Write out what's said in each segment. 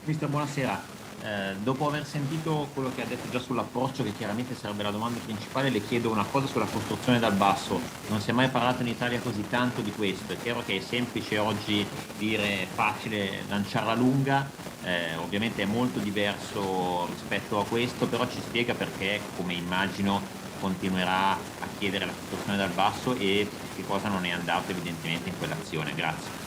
Mister, buonasera. Dopo aver sentito quello che ha detto già sull'approccio, che chiaramente sarebbe la domanda principale, le chiedo una cosa sulla costruzione dal basso. Non si è mai parlato in Italia così tanto di questo. È chiaro che è semplice oggi dire, è facile lanciarla lunga, ovviamente è molto diverso rispetto a questo, però ci spiega perché, come immagino, continuerà a chiedere la costruzione dal basso e che cosa non è andato evidentemente in quell'azione. Grazie.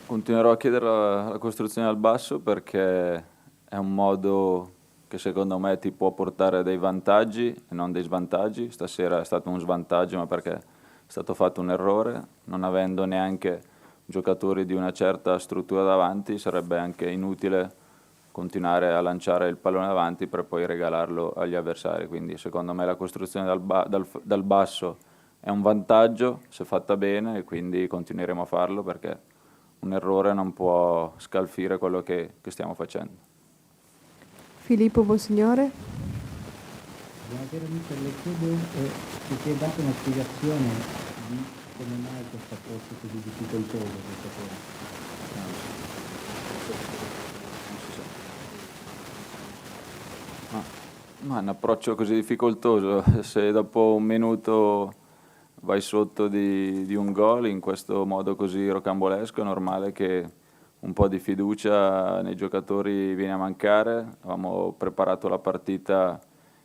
Continuerò a chiedere la costruzione al basso perché è un modo che secondo me ti può portare dei vantaggi e non dei svantaggi. Stasera è stato un svantaggio, ma perché è stato fatto un errore, non avendo neanche giocatori di una certa struttura davanti, sarebbe anche inutile continuare a lanciare il pallone avanti per poi regalarlo agli avversari. Quindi secondo me la costruzione dal basso è un vantaggio se fatta bene e quindi continueremo a farlo perché un errore non può scalfire quello che stiamo facendo. Filippo Bonsignore. Buonasera mister, le chiedo se ti è data una spiegazione di come mai questo approccio così difficoltoso questa sera. Ma un approccio così difficoltoso, se dopo un minuto vai sotto di un gol in questo modo così rocambolesco, è normale che un po' di fiducia nei giocatori viene a mancare. Avevamo preparato la partita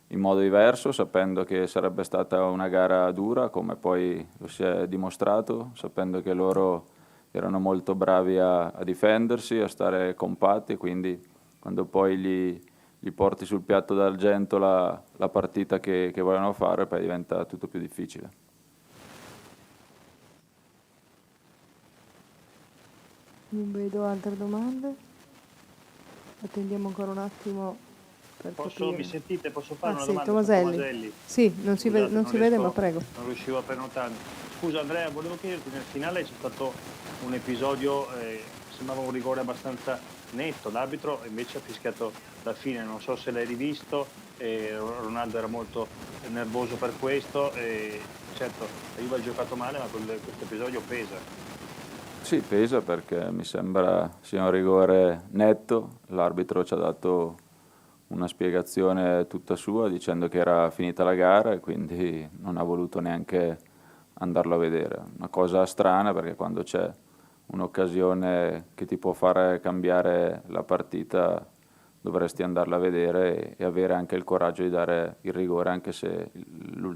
in modo diverso, sapendo che sarebbe stata una gara dura, come poi lo si è dimostrato, sapendo che loro erano molto bravi a difendersi, a stare compatti, quindi quando poi gli porti sul piatto d'argento la partita che vogliono fare, poi diventa tutto più difficile. Non vedo altre domande. Attendiamo ancora un attimo per capire. Mi sentite? Posso fare una Sì, domanda? Tomaselli. Sì, non si Scusate, vede, ma prego. Non riuscivo a prenotare. Scusa Andrea, volevo chiederti, nel finale c'è stato un episodio, sembrava un rigore abbastanza netto, l'arbitro invece ha fischiato la fine, non so se l'hai rivisto, Ronaldo era molto nervoso per questo, certo la Juve ha giocato male, ma questo episodio pesa. Sì, pesa perché mi sembra sia un rigore netto. L'arbitro ci ha dato una spiegazione tutta sua dicendo che era finita la gara e quindi non ha voluto neanche andarlo a vedere. Una cosa strana perché quando c'è un'occasione che ti può fare cambiare la partita dovresti andarla a vedere e avere anche il coraggio di dare il rigore anche se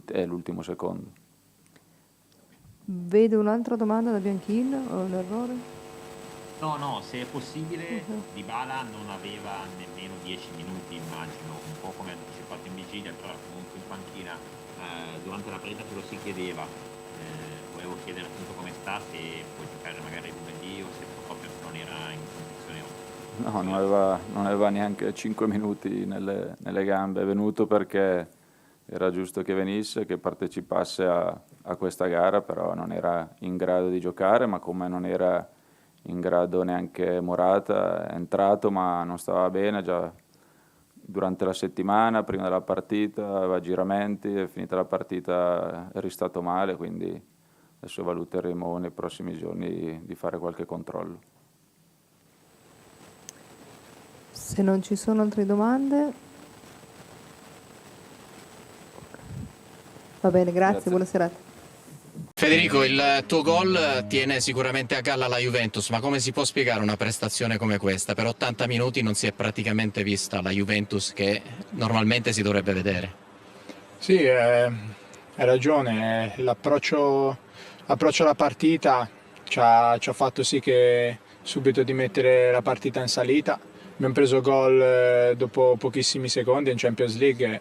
è l'ultimo secondo. Vedo un'altra domanda da Bianchin, ho un errore? No, se è possibile, Dybala non aveva nemmeno 10 minuti, immagino, un po' come anticipato in vigilia, però era comunque in panchina durante la partita, ce lo si chiedeva. Volevo chiedere appunto come sta, se può giocare magari lunedì o se proprio non era in condizione ottima. No, non aveva neanche 5 minuti nelle gambe, è venuto perché era giusto che venisse, che partecipasse a questa gara, però non era in grado di giocare, ma come non era in grado neanche Morata, è entrato ma non stava bene già durante la settimana, prima della partita, aveva giramenti, è finita la partita, è ristato male, quindi adesso valuteremo nei prossimi giorni di fare qualche controllo. Se non ci sono altre domande... Va bene, grazie. Buona serata. Federico, il tuo gol tiene sicuramente a galla la Juventus, ma come si può spiegare una prestazione come questa? Per 80 minuti non si è praticamente vista la Juventus che normalmente si dovrebbe vedere. Sì, hai ragione, l'approccio alla partita ci ha fatto sì che subito di mettere la partita in salita. Abbiamo preso gol dopo pochissimi secondi in Champions League e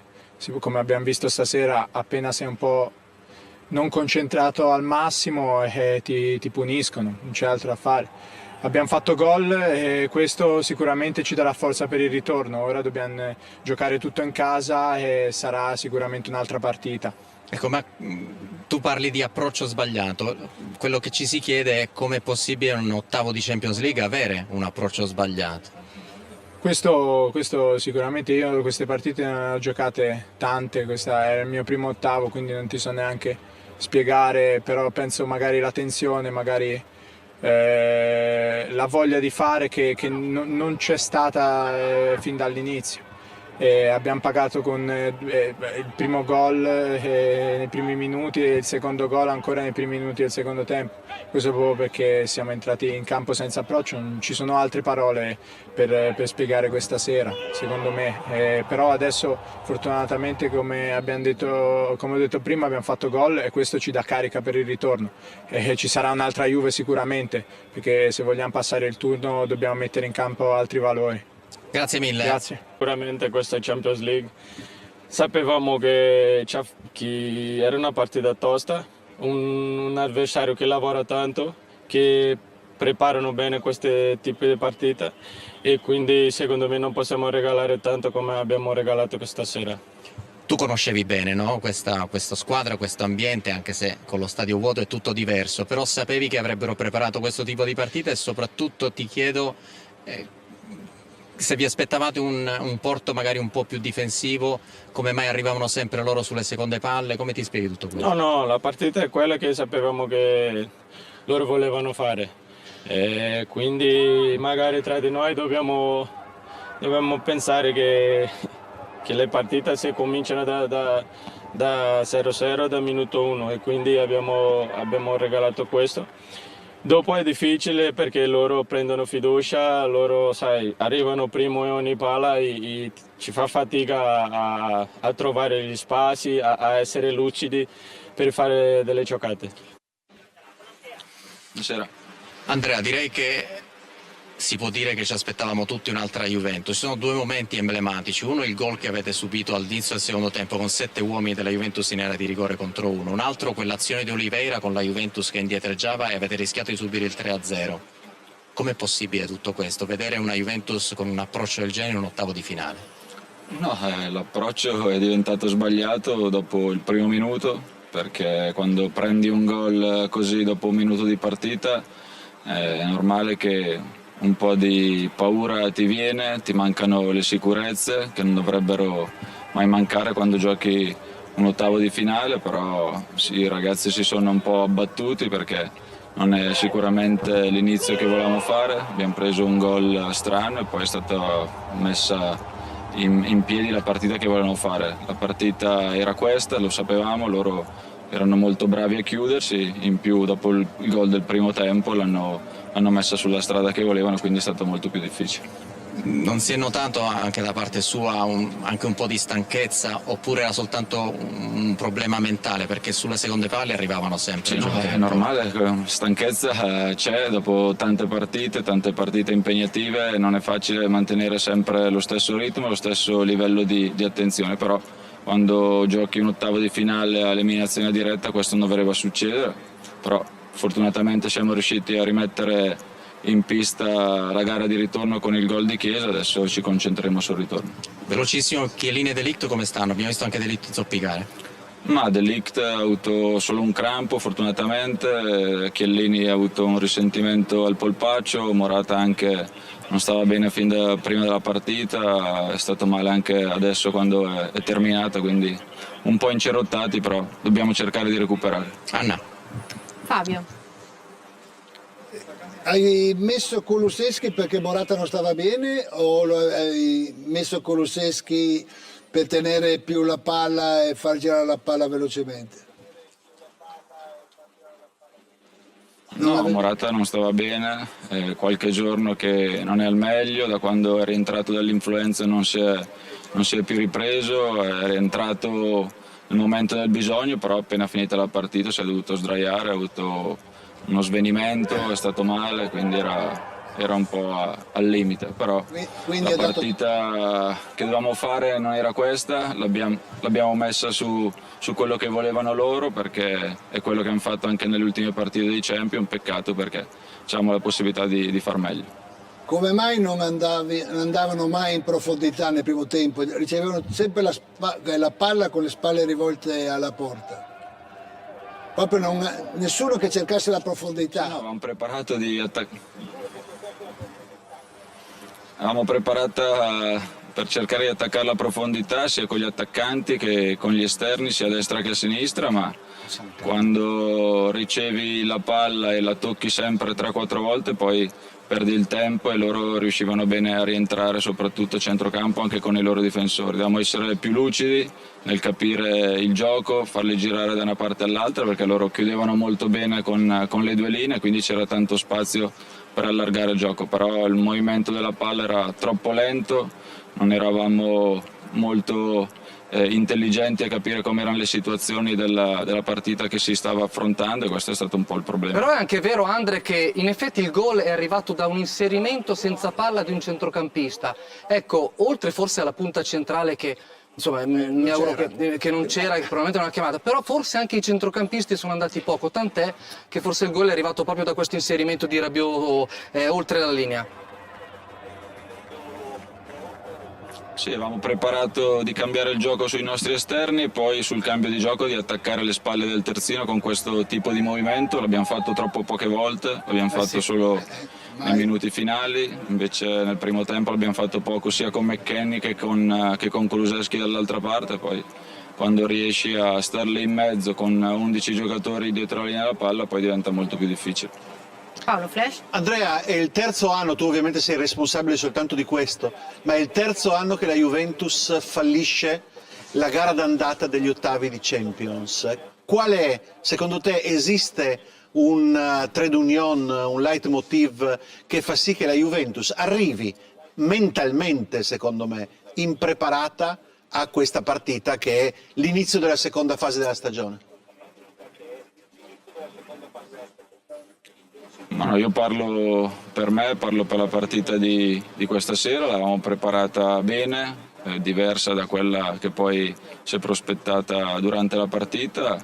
come abbiamo visto stasera appena sei un po' non concentrato al massimo ti puniscono, non c'è altro da fare. Abbiamo fatto gol e questo sicuramente ci darà forza per il ritorno. Ora dobbiamo giocare tutto in casa e sarà sicuramente un'altra partita. Ecco, ma tu parli di approccio sbagliato. Quello che ci si chiede è come è possibile in un ottavo di Champions League avere un approccio sbagliato. Questo sicuramente io queste partite ne ho giocate tante, questo è il mio primo ottavo, quindi non ti so neanche spiegare, però penso magari la tensione, magari la voglia di fare che non c'è stata fin dall'inizio. Abbiamo pagato con il primo gol nei primi minuti e il secondo gol ancora nei primi minuti del secondo tempo. Questo proprio perché siamo entrati in campo senza approccio. Non ci sono altre parole per spiegare questa sera, secondo me. Però adesso fortunatamente, come ho detto prima, abbiamo fatto gol e questo ci dà carica per il ritorno. Ci sarà un'altra Juve sicuramente, perché se vogliamo passare il turno dobbiamo mettere in campo altri valori. Grazie mille. Grazie. Sicuramente questa Champions League sapevamo che era una partita tosta, un avversario che lavora tanto, che preparano bene questi tipi di partite e quindi secondo me non possiamo regalare tanto come abbiamo regalato questa sera. Tu conoscevi bene, no? questa squadra, questo ambiente, anche se con lo stadio vuoto è tutto diverso, però sapevi che avrebbero preparato questo tipo di partita e soprattutto ti chiedo se vi aspettavate un Porto magari un po' più difensivo, come mai arrivavano sempre loro sulle seconde palle, come ti spieghi tutto questo? No, la partita è quella che sapevamo che loro volevano fare, quindi magari tra di noi dobbiamo pensare che le partite si cominciano da 0-0 da minuto 1 e quindi abbiamo regalato questo. Dopo è difficile perché loro prendono fiducia, loro arrivano primo in ogni palla e ci fa fatica a trovare gli spazi, a essere lucidi per fare delle giocate. Buonasera. Andrea, direi che si può dire che ci aspettavamo tutti un'altra Juventus. Ci sono due momenti emblematici: uno il gol che avete subito all'inizio del secondo tempo con 7 uomini della Juventus in area di rigore contro 1, un altro quell'azione di Oliveira con la Juventus che indietreggiava e avete rischiato di subire il 3-0. Com'è possibile tutto questo? Vedere una Juventus con un approccio del genere in un ottavo di finale? No, l'approccio è diventato sbagliato dopo il primo minuto, perché quando prendi un gol così dopo un minuto di partita è normale che un po' di paura ti viene, ti mancano le sicurezze che non dovrebbero mai mancare quando giochi un ottavo di finale, però sì, i ragazzi si sono un po' abbattuti perché non è sicuramente l'inizio che volevamo fare. Abbiamo preso un gol strano e poi è stata messa in piedi la partita che volevano fare. La partita era questa, lo sapevamo, loro erano molto bravi a chiudersi, in più dopo il gol del primo tempo l'hanno messa sulla strada che volevano, quindi è stato molto più difficile. Non si è notato anche da parte sua anche un po' di stanchezza, oppure era soltanto un problema mentale, perché sulle seconde palle arrivavano sempre? Sì, no, è normale, stanchezza c'è dopo tante partite impegnative, non è facile mantenere sempre lo stesso ritmo, lo stesso livello di attenzione, però quando giochi un ottavo di finale all'eliminazione diretta questo non dovrebbe succedere, però fortunatamente siamo riusciti a rimettere in pista la gara di ritorno con il gol di Chiesa, adesso ci concentreremo sul ritorno. Velocissimo, Chiellini e De Ligt come stanno? Abbiamo visto anche De Ligt zoppicare. Ma De Ligt ha avuto solo un crampo fortunatamente, Chiellini ha avuto un risentimento al polpaccio, Morata anche non stava bene fin da prima della partita, è stato male anche adesso quando è terminata, quindi un po' incerottati, però dobbiamo cercare di recuperare. Anna. Fabio. Hai messo Kulusevski perché Morata non stava bene o hai messo Kulusevski per tenere più la palla e far girare la palla velocemente? No, Morata non stava bene, qualche giorno che non è al meglio, da quando è rientrato dall'influenza non si è più ripreso, è rientrato nel momento del bisogno, però appena finita la partita si è dovuto sdraiare, ha avuto uno svenimento, è stato male, quindi era un po' al limite, però quindi la partita che dovevamo fare non era questa, l'abbiamo messa su quello che volevano loro, perché è quello che hanno fatto anche nelle ultime partite di Champions, peccato perché abbiamo la possibilità di far meglio. Come mai non andavano mai in profondità nel primo tempo? Ricevevano sempre la palla con le spalle rivolte alla porta. Proprio nessuno che cercasse la profondità. No, avevamo preparata per cercare di attaccare la profondità sia con gli attaccanti che con gli esterni, sia a destra che a sinistra, ma quando ricevi la palla e la tocchi sempre 3-4 volte poi perdi il tempo e loro riuscivano bene a rientrare soprattutto a centrocampo anche con i loro difensori. Dobbiamo essere più lucidi nel capire il gioco, farli girare da una parte all'altra perché loro chiudevano molto bene con le due linee, quindi c'era tanto spazio per allargare il gioco, però il movimento della palla era troppo lento, non eravamo molto intelligenti a capire come erano le situazioni della partita che si stava affrontando e questo è stato un po' il problema. Però è anche vero, Andre, che in effetti il gol è arrivato da un inserimento senza palla di un centrocampista. Ecco, oltre forse alla punta centrale che insomma mi auguro che non c'era, che probabilmente non ha chiamata, però forse anche i centrocampisti sono andati poco, tant'è che forse il gol è arrivato proprio da questo inserimento di Rabiot oltre la linea. Sì, avevamo preparato di cambiare il gioco sui nostri esterni e poi sul cambio di gioco di attaccare le spalle del terzino con questo tipo di movimento. L'abbiamo fatto troppo poche volte, l'abbiamo fatto solo nei minuti finali, invece nel primo tempo l'abbiamo fatto poco sia con McKennie che con Kulusevski dall'altra parte. Poi quando riesci a starli in mezzo con 11 giocatori dietro la linea della palla poi diventa molto più difficile. Paolo Flash. Andrea, è il terzo anno, tu ovviamente sei responsabile soltanto di questo, ma è il terzo anno che la Juventus fallisce la gara d'andata degli ottavi di Champions. Qual è, secondo te, esiste un trade union, un leitmotiv che fa sì che la Juventus arrivi mentalmente, secondo me, impreparata a questa partita che è l'inizio della seconda fase della stagione? No, io parlo per me, parlo per la partita di questa sera, l'avevamo preparata bene, diversa da quella che poi si è prospettata durante la partita.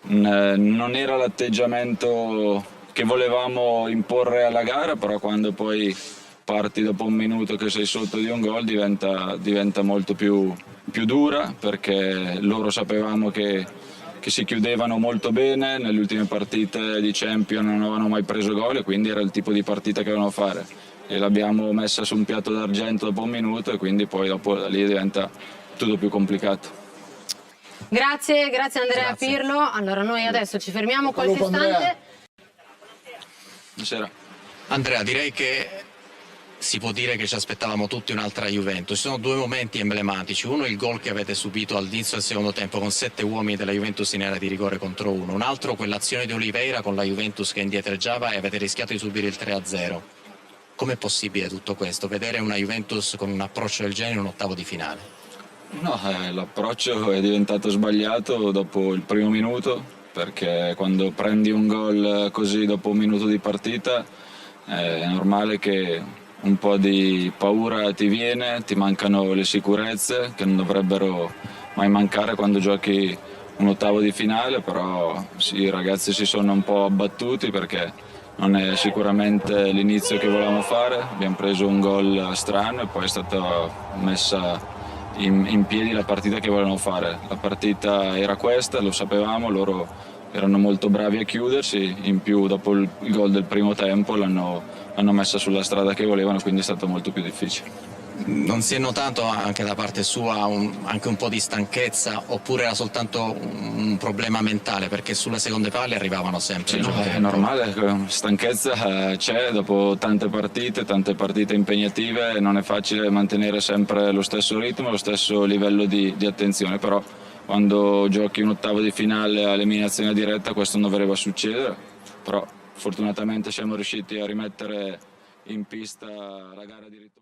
Non era l'atteggiamento che volevamo imporre alla gara, però quando poi parti dopo un minuto che sei sotto di un gol diventa molto più dura, perché loro sapevamo che si chiudevano molto bene, nelle ultime partite di Champions non avevano mai preso gol e quindi era il tipo di partita che volevano fare e l'abbiamo messa su un piatto d'argento dopo un minuto e quindi poi dopo da lì diventa tutto più complicato. Grazie Andrea Pirlo. Allora noi adesso ci fermiamo qualche istante. Buonasera. Andrea, direi che si può dire che ci aspettavamo tutti un'altra Juventus. Ci sono due momenti emblematici. Uno il gol che avete subito all'inizio del secondo tempo con 7 uomini della Juventus in area di rigore contro 1. Un altro quell'azione di Oliveira con la Juventus che indietreggiava e avete rischiato di subire il 3-0. Com'è possibile tutto questo? Vedere una Juventus con un approccio del genere in un ottavo di finale? No, l'approccio è diventato sbagliato dopo il primo minuto, perché quando prendi un gol così dopo un minuto di partita è normale che un po' di paura ti viene, ti mancano le sicurezze che non dovrebbero mai mancare quando giochi un ottavo di finale, però sì, i ragazzi si sono un po' abbattuti perché non è sicuramente l'inizio che volevamo fare, abbiamo preso un gol strano e poi è stata messa in piedi la partita che volevano fare. La partita era questa, lo sapevamo, loro erano molto bravi a chiudersi, in più dopo il gol del primo tempo l'hanno messa sulla strada che volevano, quindi è stato molto più difficile. Non si è notato anche da parte sua anche un po' di stanchezza oppure era soltanto un problema mentale, perché sulle seconde palle arrivavano sempre? Sì, è normale, stanchezza c'è dopo tante partite impegnative, non è facile mantenere sempre lo stesso ritmo, lo stesso livello di attenzione, però quando giochi un ottavo di finale all'eliminazione diretta questo non dovrebbe succedere, però fortunatamente siamo riusciti a rimettere in pista la gara di ritorno.